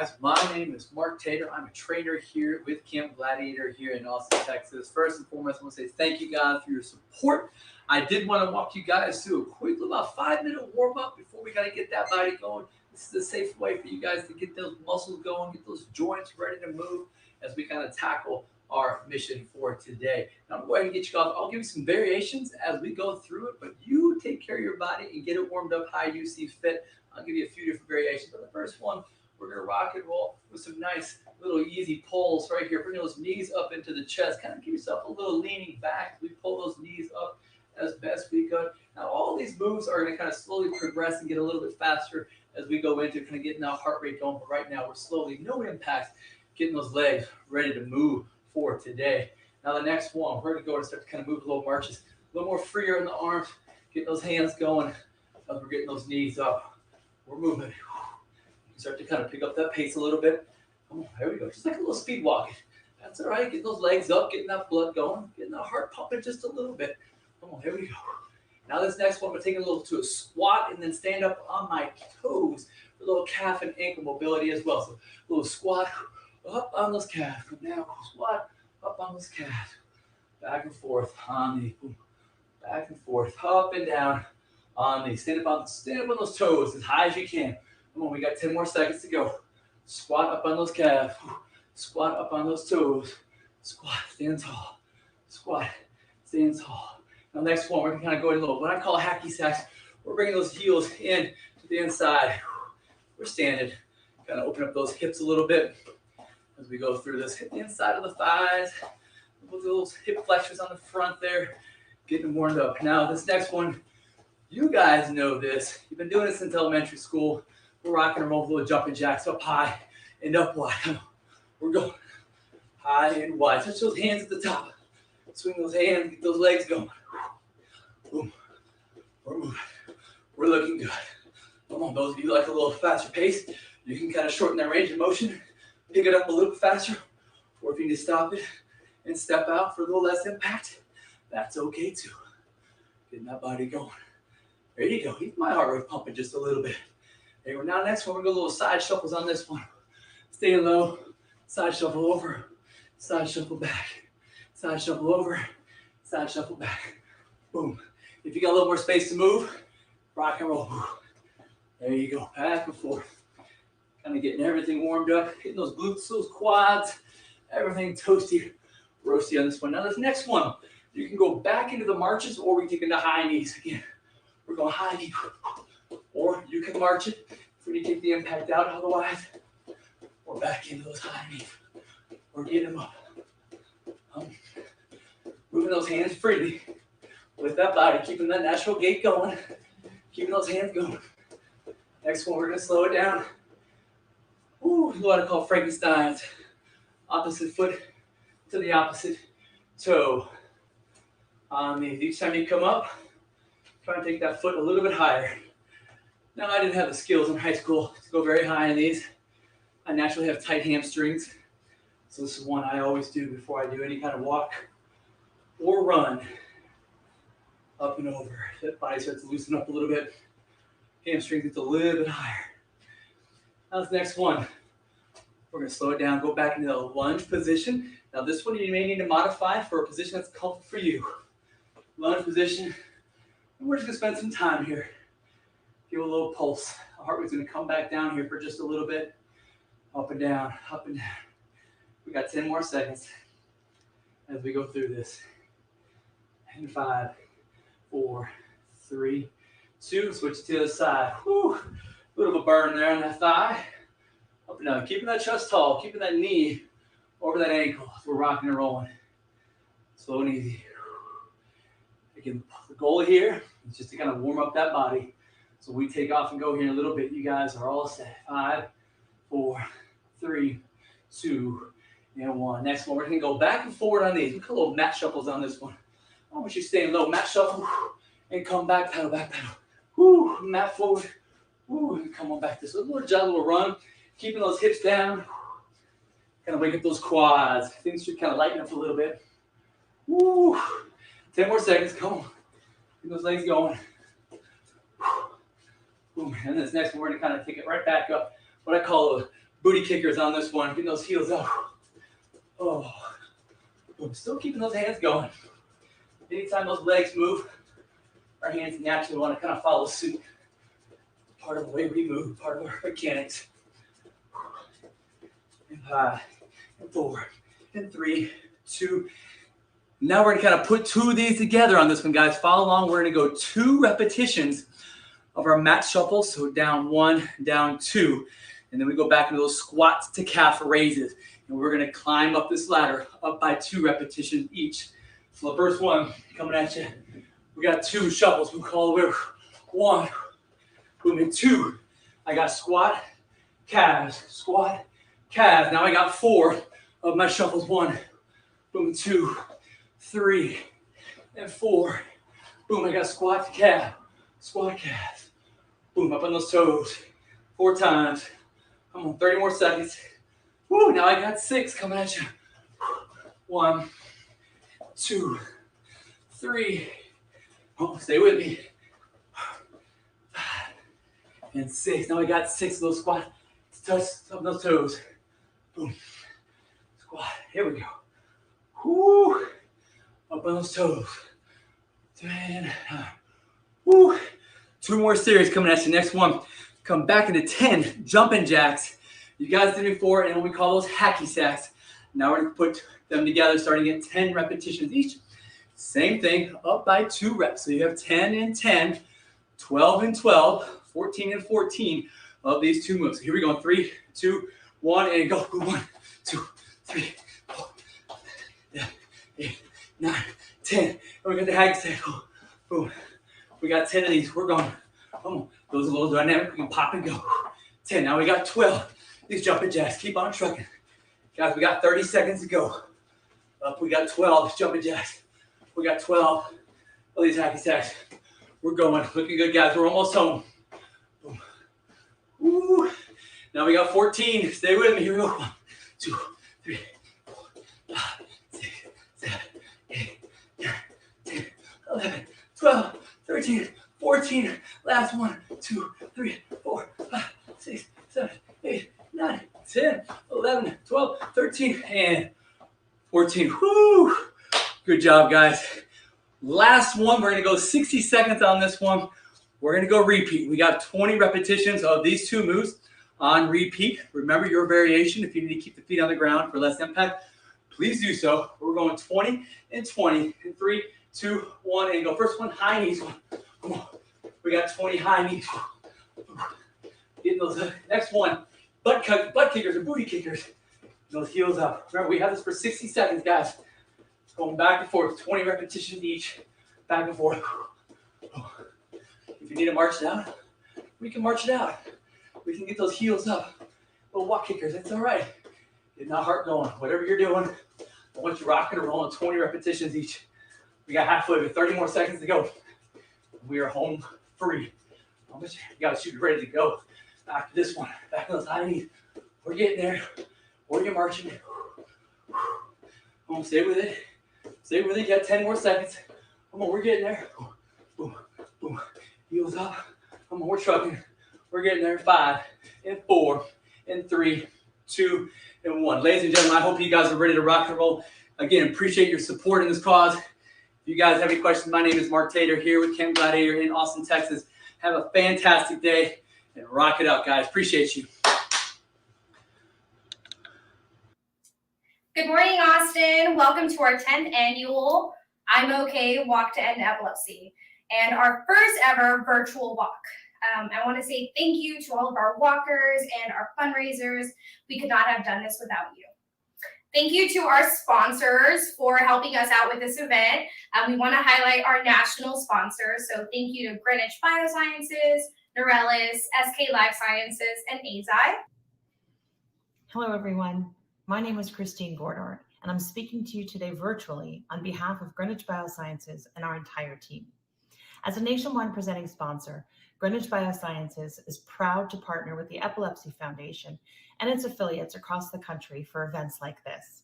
guys. My name is Mark Tater. I'm a trainer here with Camp Gladiator here in Austin, Texas. First and foremost, I want to say thank you guys for your support. I did want to walk you guys through a quick about 5-minute warm up before we got to get that body going. This is a safe way for you guys to get those muscles going, get those joints ready to move as we kind of tackle our mission for today. Now I'm going to get you guys, I'll give you some variations as we go through it, but you take care of your body and get it warmed up how you see fit. I'll give you a few different variations, but the first one, we're going to rock and roll with some nice little easy pulls right here. Bring those knees up into the chest. Kind of give yourself a little leaning back. We pull those knees up as best we could. Now all these moves are going to kind of slowly progress and get a little bit faster as we go into kind of getting that heart rate going. But right now we're slowly, no impact, getting those legs ready to move for today. Now the next one, we're going to go and start to kind of move little marches, a little more freer in the arms, get those hands going as we're getting those knees up. We're moving. You start to kind of pick up that pace a little bit. Oh, there we go. Just like a little speed walking. That's all right. Getting those legs up, getting that blood going, getting that heart pumping just a little bit. Come on, here we go. Now this next one, we're taking a little to a squat and then stand up on my toes for a little calf and ankle mobility as well. So a little squat up on those calves. Now squat up on those calves. Back and forth on the back and forth, up and down on the stand up on those toes as high as you can. Come on, we got 10 more seconds to go. Squat up on those calves. Squat up on those toes. Squat, stand tall. Squat, stand tall. Now next one, we're gonna kind of go in a little, what I call hacky sacks. We're bringing those heels in to the inside. We're standing. Kind of open up those hips a little bit as we go through this. Hit the inside of the thighs. With those hip flexors on the front there. Getting warmed up. Now this next one, you guys know this. You've been doing it since elementary school. We're rocking and rolling little jumping jacks up high and up wide. We're going high and wide. Touch those hands at the top. Swing those hands, get those legs going. Boom. We're moving. We're looking good. Come on, those of you like a little faster pace, you can kind of shorten that range of motion, pick it up a little bit faster, or if you need to stop it and step out for a little less impact, that's okay too. Getting that body going. There you go. Keep my heart rate pumping just a little bit. There we go. Now next one, we're going to go little side shuffles on this one. Staying low, side shuffle over, side shuffle back, side shuffle over, side shuffle back. Boom. If you got a little more space to move, rock and roll. There you go. Back and forth. Kind of getting everything warmed up, hitting those glutes, those quads, everything toasty, roasty on this one. Now this next one, you can go back into the marches or we can take into high knees again. We're going high knee. Or you can march it if we need to take the impact out, otherwise, we're back into those high knees. We're getting them up. Moving those hands freely with that body, keeping that natural gait going, keeping those hands going. Next one, we're going to slow it down. Ooh, what I call Frankenstein's. Opposite foot to the opposite toe. On these. Each time you come up, try and take that foot a little bit higher. Now, I didn't have the skills in high school to go very high in these. I naturally have tight hamstrings. So this is one I always do before I do any kind of walk or run. Up and over. That body starts to loosen up a little bit. Hamstring gets a little bit higher. Now this next one, we're going to slow it down, go back into the lunge position. Now this one you may need to modify for a position that's comfortable for you. Lunge position. And we're just going to spend some time here. Give a little pulse. The heart rate's going to come back down here for just a little bit. Up and down, up and down. We got 10 more seconds as we go through this. And 5, 4, 3, 2. Switch it to the other side. Whew. A little bit of a burn there on that thigh. Up and down. Keeping that chest tall. Keeping that knee over that ankle as we're rocking and rolling. Slow and easy. Again, the goal here is just to kind of warm up that body. So we take off and go here in a little bit. You guys are all set. 5, 4, 3, 2, and 1. Next one, we're going to go back and forward on these. Look at little mat shuffles on this one. I want you staying low. Mat shuffle and come back, paddle, back, paddle. Woo, mat forward. Woo, and come on back. This a little jog, a little run. Keeping those hips down. Kind of wake up those quads. Things should kind of lighten up a little bit. Woo. 10 more seconds. Come on. Keep those legs going. Boom. And this next one, we're going to kind of take it right back up. What I call a booty kickers on this one. Getting those heels up. Oh, boom. Still keeping those hands going. Anytime those legs move, our hands naturally want to kind of follow suit. Part of the way we move, part of our mechanics. And 5, and 4, and 3, 2. Now we're going to kind of put 2 of these together on this one, guys. Follow along. We're going to go 2 repetitions of our mat shuffle. So down 1, down 2. And then we go back into those squats to calf raises. And we're going to climb up this ladder up by 2 repetitions each. So the first one coming at you. We got 2 shuffles. We call it 1, boom, and 2. I got squat, calves, squat, calves. Now I got 4 of my shuffles. 1, boom, 2, 3, and 4. Boom, I got squat, calf, squat, calves. Boom, up on those toes. 4 times. Come on, 30 more seconds. Woo, now I got 6 coming at you. 1, 2, 3. Oh, stay with me. 5 and 6. Now I got 6 of those squat. Touch up those toes. Boom. Squat. Here we go. Woo. Up on those toes. 10. Woo. 2 more series coming at you. Next one. Come back into 10 jumping jacks. You guys did it before, and we call those hacky sacks. Now we're going to put them together, starting at 10 repetitions each. Same thing, up by 2 reps. So you have 10 and 10, 12 and 12, 14 and 14 of these 2 moves. So here we go. 3, 2, 1, and go. 1, 2, 3, 4, 5, 8, 9, 10. And we got the hacky sack. Boom. We got 10 of these. We're going. Come on. Those are a little dynamic. We can pop and go. 10. Now we got 12. These jumping jacks. Keep on trucking. Guys, we got 30 seconds to go. Up, we got 12 jumping jacks. We got 12 of these hacky sacks. We're going. Looking good, guys. We're almost home. Boom. Woo. Now we got 14. Stay with me. Here we go. 1, 2, 3, 4, 5, 6, 7, 8, 9, 10, 11, 12, 13, 14. Last 1, 2, 3, 4, 5, 6, 7, 8, 9, 10, 11, 12, 13, and 14. Woo! Good job, guys. Last one, we're going to go 60 seconds on this one. We're going to go repeat. We got 20 repetitions of these 2 moves on repeat. Remember your variation. If you need to keep the feet on the ground for less impact, please do so. We're going 20 and 20 and 3, 2, 1, and go. First one, high knees. Come on. We got 20 high knees. Getting those. Next one, butt kickers or booty kickers. Those heels up. Remember, we have this for 60 seconds, guys. Going back and forth, 20 repetitions each, back and forth. If you need to march it out, we can march it out. We can get those heels up. Little walk kickers, it's all right. Get that heart going. Whatever you're doing, I want you rocking and rolling 20 repetitions each. We got halfway with 30 more seconds to go. We are home free. You got to shoot ready to go. Back to this one. Back to those high knees. We're getting there. Or you're marching. Come on, stay with it. Stay with it. You got 10 more seconds. Come on, we're getting there. Boom, boom. Heels up. Come on, we're trucking. We're getting there. 5 and 4 and 3, 2 and 1. Ladies and gentlemen, I hope you guys are ready to rock and roll. Again, appreciate your support in this cause. If you guys have any questions, my name is Mark Tater here with Camp Gladiator in Austin, Texas. Have a fantastic day and rock it out, guys. Appreciate you. Good morning, Austin. Welcome to our 10th annual IMOK Walk to End Epilepsy and our first ever virtual walk. I want to say thank you to all of our walkers and our fundraisers. We could not have done this without you. Thank you to our sponsors for helping us out with this event. We want to highlight our national sponsors. So thank you to Greenwich Biosciences, Neurelis, SK Life Sciences, and AZI. Hello, everyone. My name is Christine Gordor, and I'm speaking to you today virtually on behalf of Greenwich Biosciences and our entire team. As a nationwide presenting sponsor, Greenwich Biosciences is proud to partner with the Epilepsy Foundation and its affiliates across the country for events like this.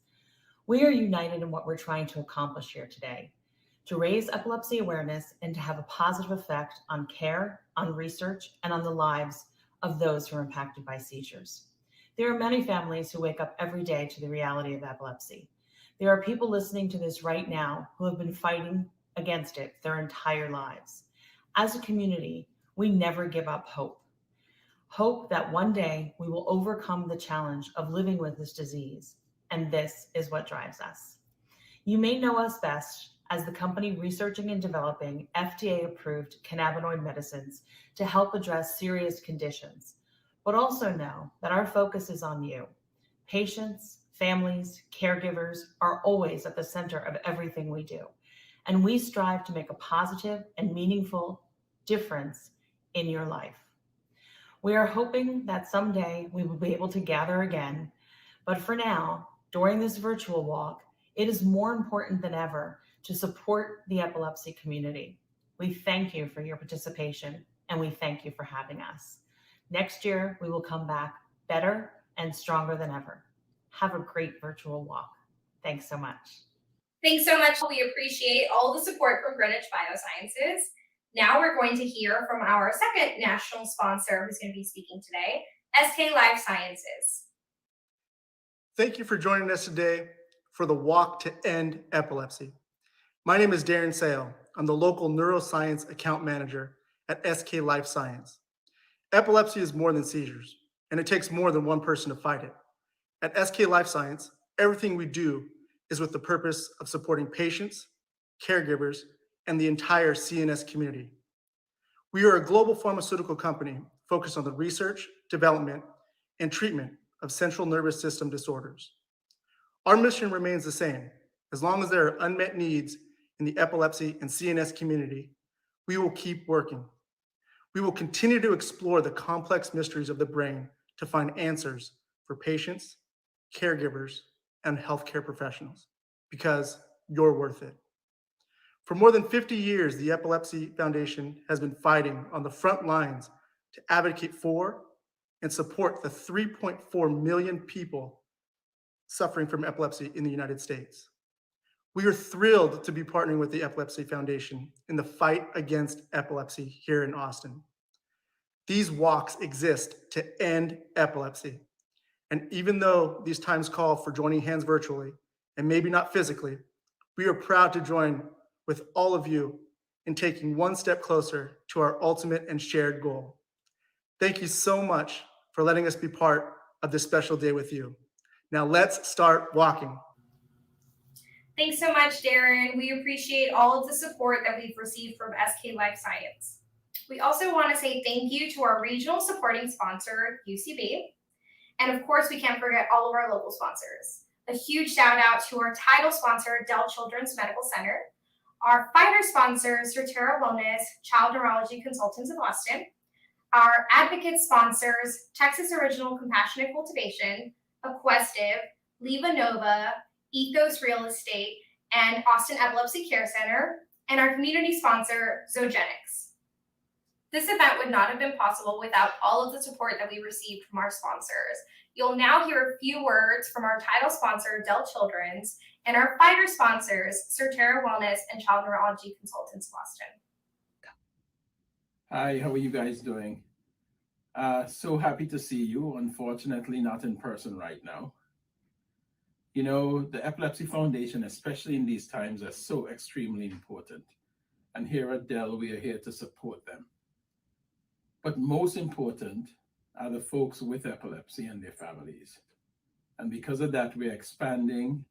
We are united in what we're trying to accomplish here today, to raise epilepsy awareness and to have a positive effect on care, on research, and on the lives of those who are impacted by seizures. There are many families who wake up every day to the reality of epilepsy. There are people listening to this right now who have been fighting against it their entire lives. As a community, we never give up hope. Hope that one day we will overcome the challenge of living with this disease, and this is what drives us. You may know us best as the company researching and developing FDA-approved cannabinoid medicines to help address serious conditions, but also know that our focus is on you. Patients, families, caregivers are always at the center of everything we do, and we strive to make a positive and meaningful difference in your life. We are hoping that someday we will be able to gather again, but for now, during this virtual walk, it is more important than ever to support the epilepsy community. We thank you for your participation, and we thank you for having us. Next year, we will come back better and stronger than ever. Have a great virtual walk. Thanks so much. Thanks so much. We appreciate all the support from Greenwich Biosciences. Now we're going to hear from our second national sponsor who's going to be speaking today, SK Life Sciences. Thank you for joining us today for the Walk to End Epilepsy. My name is Darren Sale. I'm the local neuroscience account manager at SK Life Science. Epilepsy is more than seizures, and it takes more than one person to fight it. At SK Life Science, everything we do is with the purpose of supporting patients, caregivers, and the entire CNS community. We are a global pharmaceutical company focused on the research, development, and treatment of central nervous system disorders. Our mission remains the same. As long as there are unmet needs in the epilepsy and CNS community, we will keep working. We will continue to explore the complex mysteries of the brain to find answers for patients, caregivers, and healthcare professionals, because you're worth it. For more than 50 years, the Epilepsy Foundation has been fighting on the front lines to advocate for and support the 3.4 million people suffering from epilepsy in the United States. We are thrilled to be partnering with the Epilepsy Foundation in the fight against epilepsy here in Austin. These walks exist to end epilepsy. And even though these times call for joining hands virtually, and maybe not physically, we are proud to join with all of you in taking one step closer to our ultimate and shared goal. Thank you so much for letting us be part of this special day with you. Now let's start walking. Thanks so much, Darren. We appreciate all of the support that we've received from SK Life Science. We also want to say thank you to our regional supporting sponsor, UCB. And of course, we can't forget all of our local sponsors. A huge shout out to our title sponsor, Dell Children's Medical Center, our fighter sponsors, Certera Wellness, Child Neurology Consultants of Austin, our advocate sponsors, Texas Original Compassionate Cultivation, Aquestive, Leva Nova, Ethos Real Estate, and Austin Epilepsy Care Center, and our community sponsor, Zogenix. This event would not have been possible without all of the support that we received from our sponsors. You'll now hear a few words from our title sponsor, Dell Children's, and our fighter sponsors, Certera Wellness and Child Neurology Consultants of Austin. Hi, how are you guys doing? So happy to see you. Unfortunately, not in person right now. You know, the Epilepsy Foundation, especially in these times, is so extremely important. And here at Dell, we are here to support them. But most important are the folks with epilepsy and their families. And because of that, we're expanding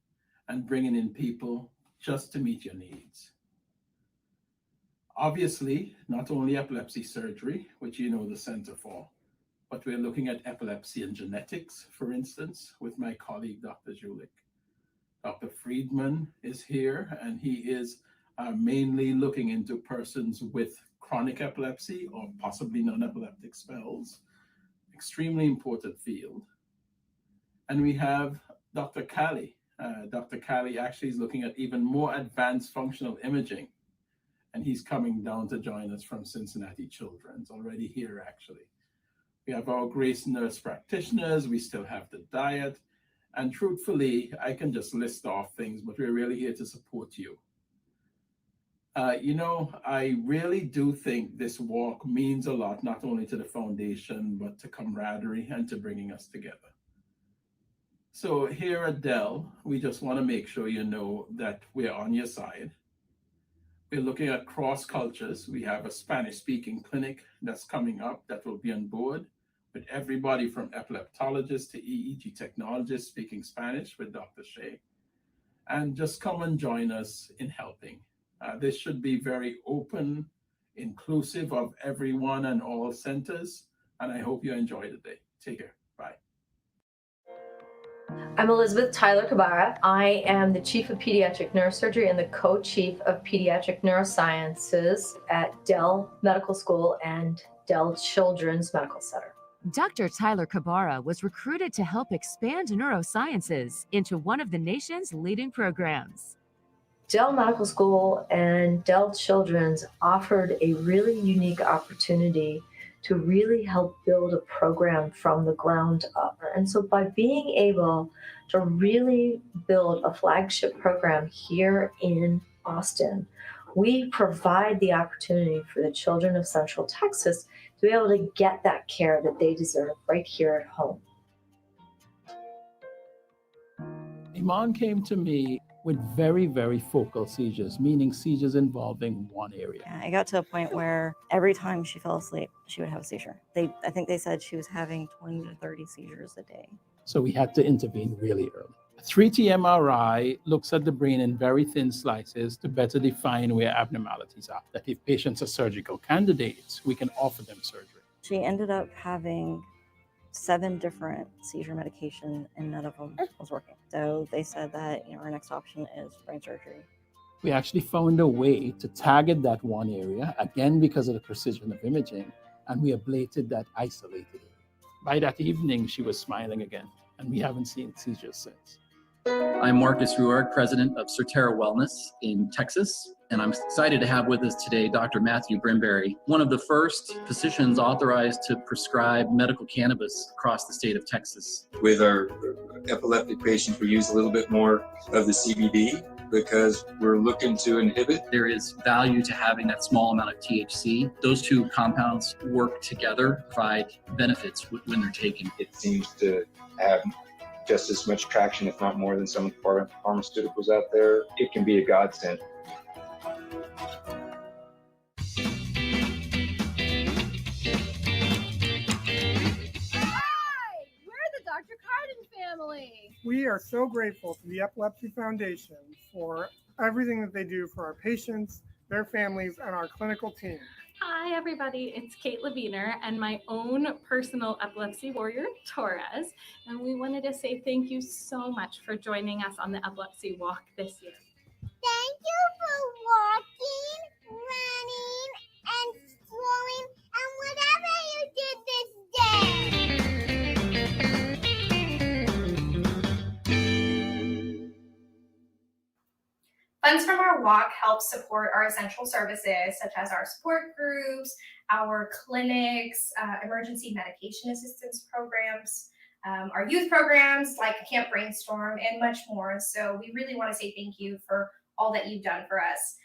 and bringing in people just to meet your needs. Obviously, not only epilepsy surgery, which you know the center for, but we're looking at epilepsy and genetics, for instance, with my colleague, Dr. Julik. Dr. Friedman is here, and he is mainly looking into persons with chronic epilepsy or possibly non-epileptic spells. Extremely important field. And we have Dr. Callie. Dr. Callie actually is looking at even more advanced functional imaging. And he's coming down to join us from Cincinnati Children's, already here actually. We have our Grace nurse practitioners, we still have the diet, and truthfully, I can just list off things, but we're really here to support you. You know, I really do think this walk means a lot, not only to the foundation, but to camaraderie and to bringing us together. So here at Dell, we just want to make sure you know that we're on your side. We're looking at cross cultures. We have a Spanish speaking clinic that's coming up that will be on board with everybody from epileptologists to EEG technologists speaking Spanish with Dr. Shea. And just come and join us in helping. This should be very open, inclusive of everyone and all centers. And I hope you enjoy the day. Take care. Bye. I'm Elizabeth Tyler Kabara. I am the Chief of Pediatric Neurosurgery and the Co-Chief of Pediatric Neurosciences at Dell Medical School and Dell Children's Medical Center. Dr. Tyler Kabara was recruited to help expand neurosciences into one of the nation's leading programs. Dell Medical School and Dell Children's offered a really unique opportunity to really help build a program from the ground up. And so by being able to really build a flagship program here in Austin, we provide the opportunity for the children of Central Texas to be able to get that care that they deserve right here at home. Iman came to me with very, very focal seizures, meaning seizures involving one area. I got to a point where every time she fell asleep, she would have a seizure. I think they said she was having 20 to 30 seizures a day. So we had to intervene really early. A 3T MRI looks at the brain in very thin slices to better define where abnormalities are. That if patients are surgical candidates, we can offer them surgery. She ended up having 7 different seizure medication and none of them was working. So they said that our next option is brain surgery. We actually found a way to target that one area, again because of the precision of imaging, and we ablated that isolated area. By that evening, she was smiling again, and we haven't seen seizures since. I'm Marcus Ruard, president of Certera Wellness in Texas, and I'm excited to have with us today Dr. Matthew Brimberry, one of the first physicians authorized to prescribe medical cannabis across the state of Texas. With our epileptic patients, we use a little bit more of the CBD because we're looking to inhibit. There is value to having that small amount of THC. Those two compounds work together, provide benefits when they're taken. It seems to have just as much traction, if not more, than some of the pharmaceuticals out there. It can be a godsend. We are so grateful to the Epilepsy Foundation for everything that they do for our patients, their families, and our clinical team. Hi, everybody. It's Kate Leviner and my own personal epilepsy warrior, Torres. And we wanted to say thank you so much for joining us on the Epilepsy Walk this year. Thank you for walking, running, and strolling, and whatever you did this day. Funds from our walk help support our essential services, such as our support groups, our clinics, emergency medication assistance programs, our youth programs like Camp Brainstorm, and much more. So we really want to say thank you for all that you've done for us.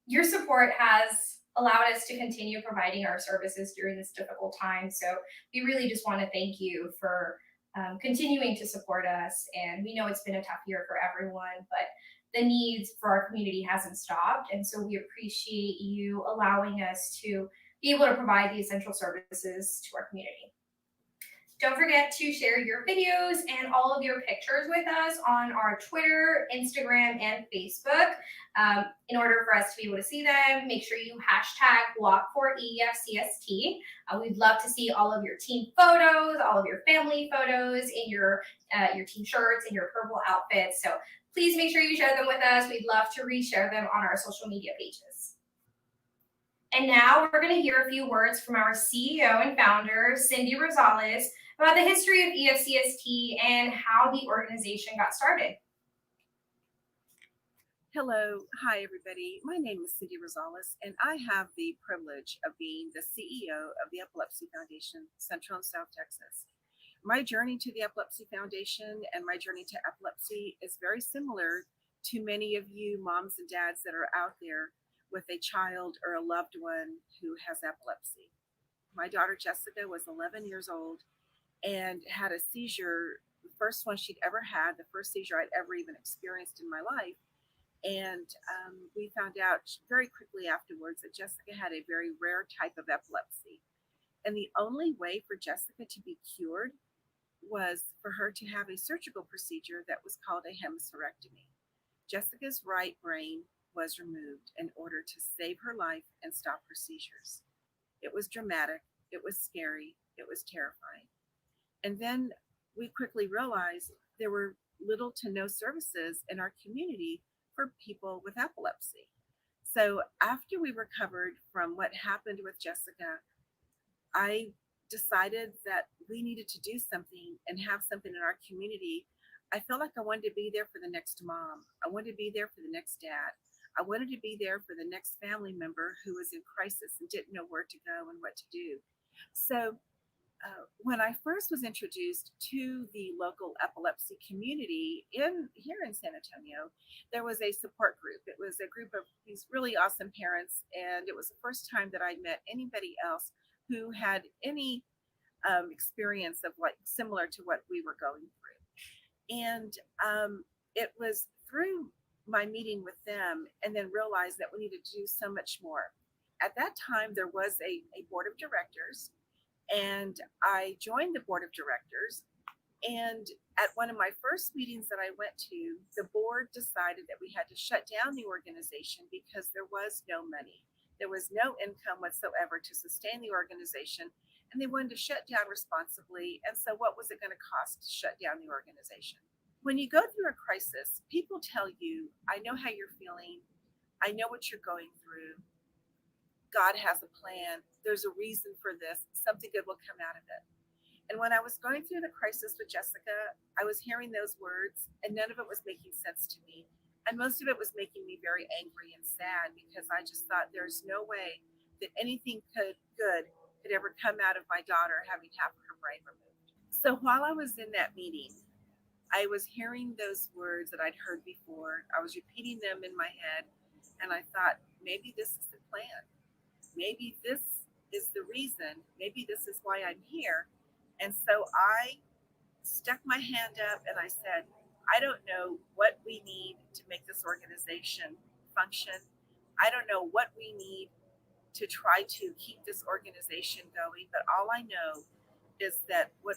Your support has allowed us to continue providing our services during this difficult time. So we really just want to thank you for continuing to support us. And we know it's been a tough year for everyone, but the needs for our community hasn't stopped. And so we appreciate you allowing us to be able to provide the essential services to our community. Don't forget to share your videos and all of your pictures with us on our Twitter, Instagram, and Facebook. In order for us to be able to see them, make sure you hashtag Walk4EFCST. We'd love to see all of your team photos, all of your family photos, in your team shirts and your purple outfits. So please make sure you share them with us. We'd love to reshare them on our social media pages. And now we're going to hear a few words from our CEO and founder, Cindy Rosales, about the history of EFCST and how the organization got started. Hello. Hi, everybody. My name is Cindy Rosales, and I have the privilege of being the CEO of the Epilepsy Foundation, Central and South Texas. My journey to the Epilepsy Foundation and my journey to epilepsy is very similar to many of you moms and dads that are out there with a child or a loved one who has epilepsy. My daughter Jessica was 11 years old and had a seizure the first one she'd ever had, the first seizure I'd ever even experienced in my life. And we found out very quickly afterwards that Jessica had a very rare type of epilepsy. And the only way for Jessica to be cured was for her to have a surgical procedure that was called a hemispherectomy. Jessica's right brain was removed in order to save her life and stop her seizures. It was dramatic, it was scary, it was terrifying. And then we quickly realized there were little to no services in our community for people with epilepsy. So after we recovered from what happened with Jessica, I decided that we needed to do something and have something in our community. I felt like I wanted to be there for the next mom. I wanted to be there for the next dad. I wanted to be there for the next family member who was in crisis and didn't know where to go and what to do. So when I first was introduced to the local epilepsy community here in San Antonio, there was a support group. It was a group of these really awesome parents, and it was the first time that I met anybody else who had any experience of like similar to what we were going through. And it was through my meeting with them and then realized that we needed to do so much more. At that time, there was a board of directors, and I joined the board of directors. And at one of my first meetings that I went to, the board decided that we had to shut down the organization because there was no money. There was no income whatsoever to sustain the organization, and they wanted to shut down responsibly. And so what was it going to cost to shut down the organization? When you go through a crisis, people tell you, I know how you're feeling. I know what you're going through. God has a plan. There's a reason for this. Something good will come out of it. And when I was going through the crisis with Jessica, I was hearing those words, and none of it was making sense to me. And most of it was making me very angry and sad because I just thought there's no way that anything good could ever come out of my daughter having half of her brain removed. So while I was in that meeting, I was hearing those words that I'd heard before. I was repeating them in my head, and I thought, maybe this is the plan. Maybe this is the reason. Maybe this is why I'm here. And so I stuck my hand up and I said, I don't know what we need to make this organization function. I don't know what we need to try to keep this organization going. But all I know is that what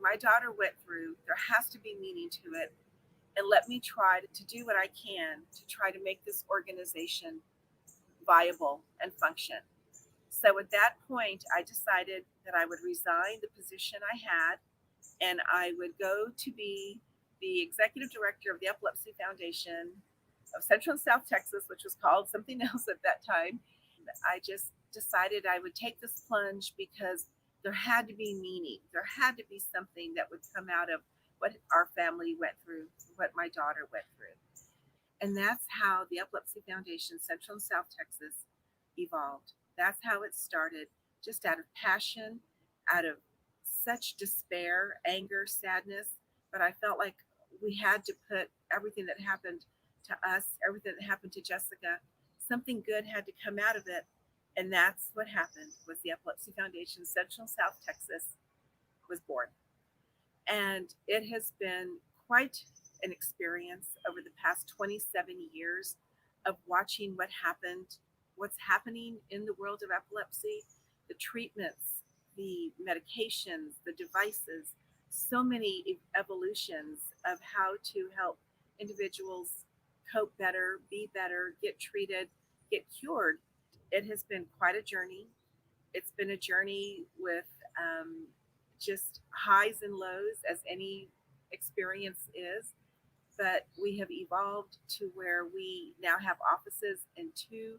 my daughter went through, there has to be meaning to it. And let me try to do what I can to try to make this organization viable and function. So at that point, I decided that I would resign the position I had and I would go to be the executive director of the Epilepsy Foundation of Central and South Texas, which was called something else at that time. I just decided I would take this plunge because there had to be meaning. There had to be something that would come out of what our family went through, what my daughter went through. And that's how the Epilepsy Foundation, Central and South Texas, evolved. That's how it started, just out of passion, out of such despair, anger, sadness. But I felt like we had to put everything that happened to us, everything that happened to Jessica, something good had to come out of it. And that's what happened with the Epilepsy Foundation, Central and South Texas was born. And it has been quite an experience over the past 27 years of watching what's happening in the world of epilepsy, the treatments, the medications, the devices, so many evolutions of how to help individuals cope better, be better, get treated, get cured. It has been quite a journey. It's been a journey with just highs and lows as any experience is. But we have evolved to where we now have offices in 2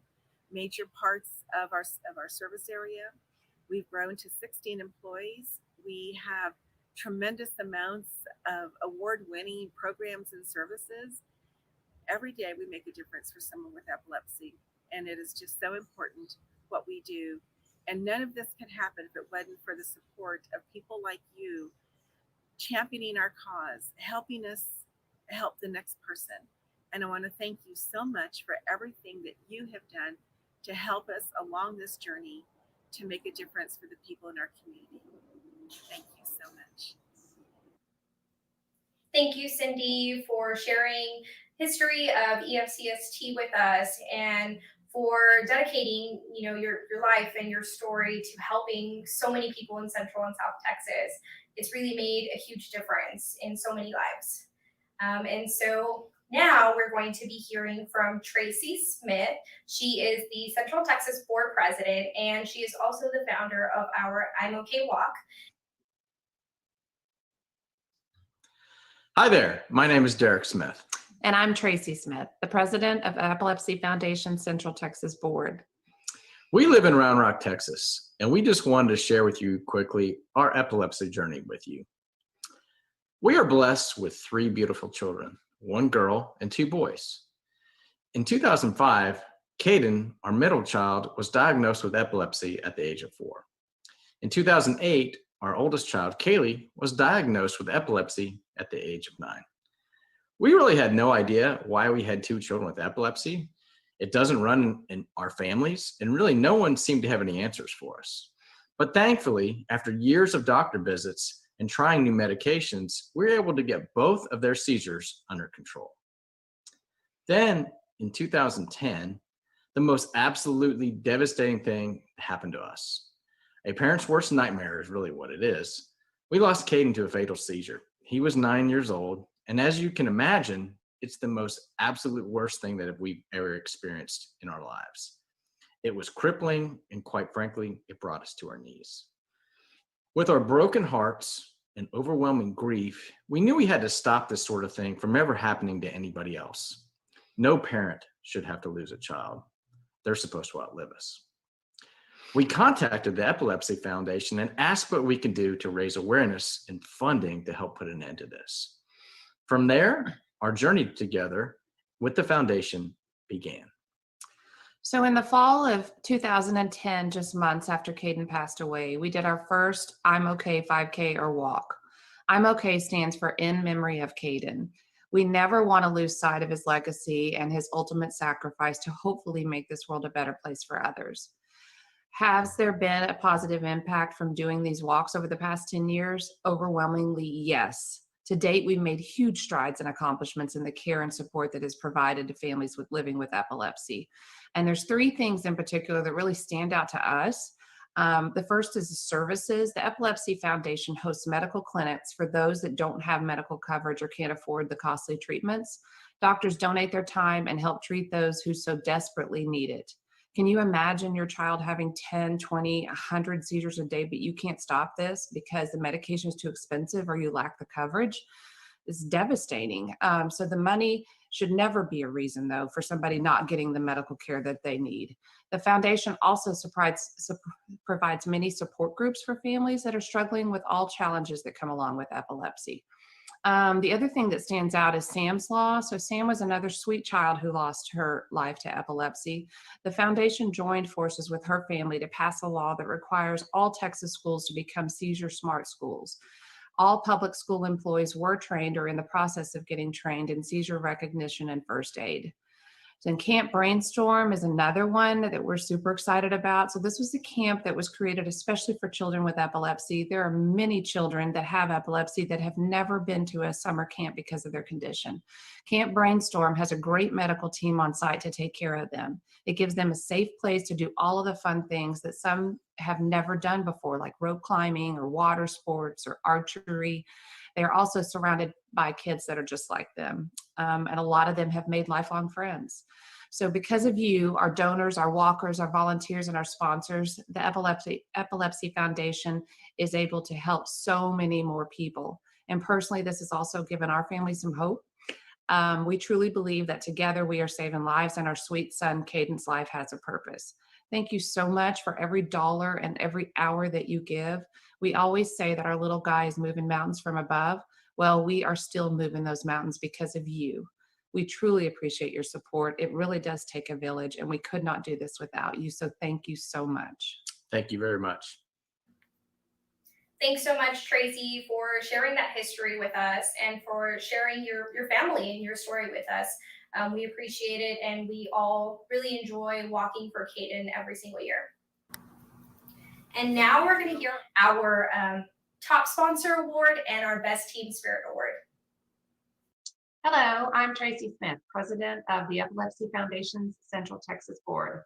major parts of our service area. We've grown to 16 employees. We have tremendous amounts of award-winning programs and services. Every day we make a difference for someone with epilepsy, and it is just so important what we do. And none of this could happen if it wasn't for the support of people like you championing our cause, helping us help the next person. And I want to thank you so much for everything that you have done to help us along this journey to make a difference for the people in our community. Thank you so much. Thank you, Cindy, for sharing history of EFCST with us and for dedicating, your life and your story to helping so many people in Central and South Texas. It's really made a huge difference in so many lives. And so now we're going to be hearing from Tracy Smith. She is the Central Texas Board President, and she is also the founder of our IMOK Walk. Hi there, my name is Derek Smith. And I'm Tracy Smith, the president of Epilepsy Foundation Central Texas Board. We live in Round Rock, Texas, and we just wanted to share with you quickly our epilepsy journey with you. We are blessed with 3 beautiful children, 1 girl and 2 boys. In 2005, Caden, our middle child, was diagnosed with epilepsy at the age of 4. In 2008, our oldest child, Kaylee, was diagnosed with epilepsy at the age of 9. We really had no idea why we had 2 children with epilepsy. It doesn't run in our families, and really no one seemed to have any answers for us. But thankfully, after years of doctor visits and trying new medications, we were able to get both of their seizures under control. Then, in 2010, the most absolutely devastating thing happened to us. A parent's worst nightmare is really what it is. We lost Caden to a fatal seizure. He was 9 years old, and as you can imagine, it's the most absolute worst thing that we've ever experienced in our lives. It was crippling, and quite frankly, it brought us to our knees. With our broken hearts and overwhelming grief, we knew we had to stop this sort of thing from ever happening to anybody else. No parent should have to lose a child. They're supposed to outlive us. We contacted the Epilepsy Foundation and asked what we could do to raise awareness and funding to help put an end to this. From there, our journey together with the foundation began. So in the fall of 2010, just months after Caden passed away, we did our first IMOK 5K or walk. IMOK stands for In Memory of Caden. We never want to lose sight of his legacy and his ultimate sacrifice to hopefully make this world a better place for others. Has there been a positive impact from doing these walks over the past 10 years? Overwhelmingly, yes. To date, we've made huge strides and accomplishments in the care and support that is provided to families living with epilepsy. And there's 3 things in particular that really stand out to us. The first is the services. The Epilepsy Foundation hosts medical clinics for those that don't have medical coverage or can't afford the costly treatments. Doctors donate their time and help treat those who so desperately need it. Can you imagine your child having 10, 20, 100 seizures a day, but you can't stop this because the medication is too expensive or you lack the coverage? It's devastating. So the money should never be a reason, though, for somebody not getting the medical care that they need. The foundation also provides many support groups for families that are struggling with all challenges that come along with epilepsy. The other thing that stands out is Sam's Law. So Sam was another sweet child who lost her life to epilepsy. The foundation joined forces with her family to pass a law that requires all Texas schools to become seizure smart schools. All public school employees were trained or in the process of getting trained in seizure recognition and first aid. Then Camp Brainstorm is another one that we're super excited about. So this was a camp that was created especially for children with epilepsy. There are many children that have epilepsy that have never been to a summer camp because of their condition. Camp Brainstorm has a great medical team on site to take care of them. It gives them a safe place to do all of the fun things that some have never done before, like rope climbing or water sports or archery. They are also surrounded by kids that are just like them. And a lot of them have made lifelong friends. So because of you, our donors, our walkers, our volunteers, and our sponsors, the Epilepsy Foundation is able to help so many more people. And personally, this has also given our family some hope. We truly believe that together we are saving lives and our sweet son, Caden's life has a purpose. Thank you so much for every dollar and every hour that you give. We always say that our little guy is moving mountains from above. Well, we are still moving those mountains because of you. We truly appreciate your support. It really does take a village, and we could not do this without you. So thank you so much. Thank you very much. Thanks so much, Tracy, for sharing that history with us and for sharing your family and your story with us. We appreciate it, and we all really enjoy walking for Caden every single year. And now we're going to hear our top sponsor award and our best team spirit award. Hello, I'm Tracy Smith, President of the Epilepsy Foundation's Central Texas Board.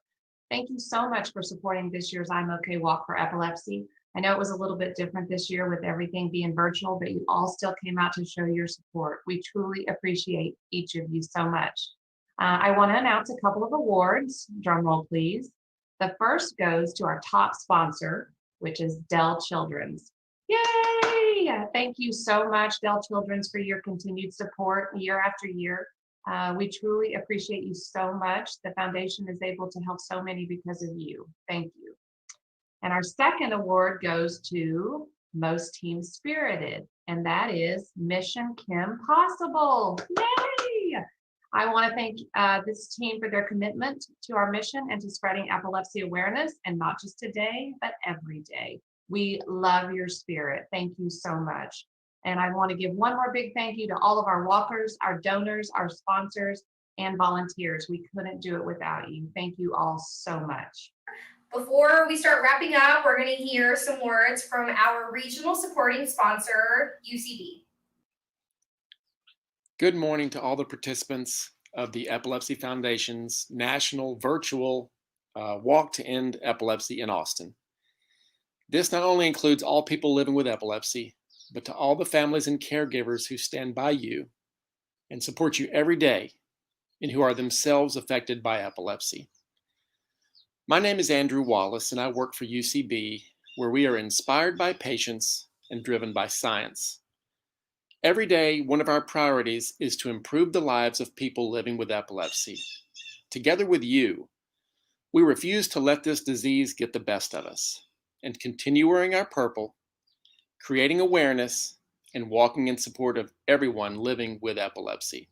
Thank you so much for supporting this year's IMOK Walk for Epilepsy. I know it was a little bit different this year with everything being virtual, but you all still came out to show your support. We truly appreciate each of you so much. I want to announce a couple of awards. Drum roll, please. The first goes to our top sponsor, which is Dell Children's. Yay! Thank you so much, Dell Children's, for your continued support year after year. We truly appreciate you so much. The foundation is able to help so many because of you. Thank you. And our second award goes to Most Team Spirited, and that is Mission Kim Possible. Yay! I want to thank this team for their commitment to our mission and to spreading epilepsy awareness, and not just today, but every day. We love your spirit. Thank you so much. And I want to give one more big thank you to all of our walkers, our donors, our sponsors, and volunteers. We couldn't do it without you. Thank you all so much. Before we start wrapping up, we're going to hear some words from our regional supporting sponsor, UCB. Good morning to all the participants of the Epilepsy Foundation's national virtual Walk to End Epilepsy in Austin. This not only includes all people living with epilepsy, but to all the families and caregivers who stand by you and support you every day and who are themselves affected by epilepsy. My name is Andrew Wallace, and I work for UCB, where we are inspired by patients and driven by science. Every day, one of our priorities is to improve the lives of people living with epilepsy. Together with you, we refuse to let this disease get the best of us and continue wearing our purple, creating awareness, and walking in support of everyone living with epilepsy.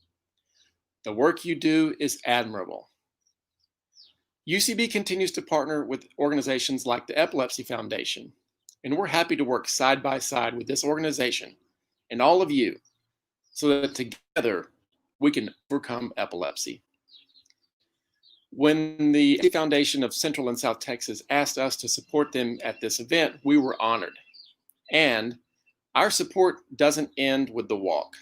The work you do is admirable. UCB continues to partner with organizations like the Epilepsy Foundation, and we're happy to work side by side with this organization and all of you so that together we can overcome epilepsy. When the Foundation of Central and South Texas asked us to support them at this event, we were honored. And our support doesn't end with the walk.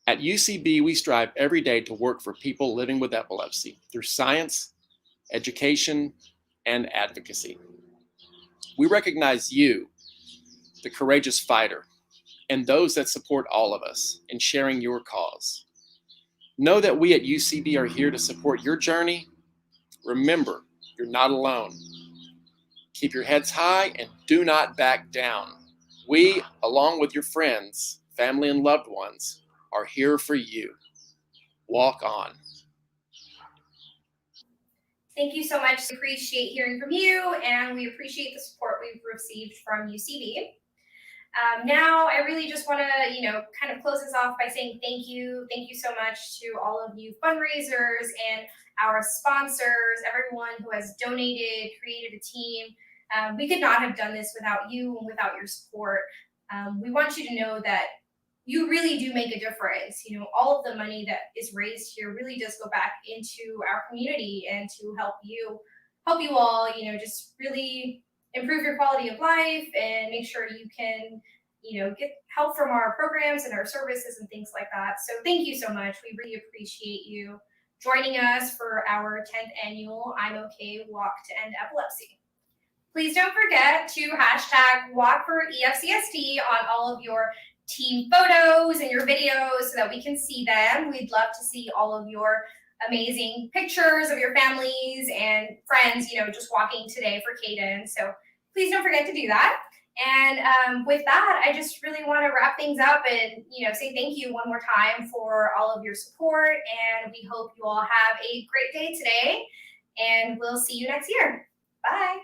At UCB, we strive every day to work for people living with epilepsy through science, education, and advocacy. We recognize you, the courageous fighter, and those that support all of us in sharing your cause. Know that we at UCB are here to support your journey. Remember, you're not alone. Keep your heads high and do not back down. We, along with your friends, family, and loved ones, are here for you. Walk on. Thank you so much. We appreciate hearing from you, and we appreciate the support we've received from UCB. Now, I really just want to, kind of close this off by saying thank you. Thank you so much to all of you fundraisers and our sponsors, everyone who has donated, created a team. We could not have done this without you and without your support. We want you to know that you really do make a difference. All of the money that is raised here really does go back into our community and to help you all, just really improve your quality of life and make sure you can, get help from our programs and our services and things like that. So thank you so much. We really appreciate you joining us for our 10th annual IMOK Walk to End Epilepsy. Please don't forget to hashtag Walk for EFCSD on all of your team photos and your videos so that we can see them. We'd love to see all of your amazing pictures of your families and friends, just walking today for Caden. So please don't forget to do that. And with that, I just really want to wrap things up and, say thank you one more time for all of your support. And we hope you all have a great day today. And we'll see you next year. Bye.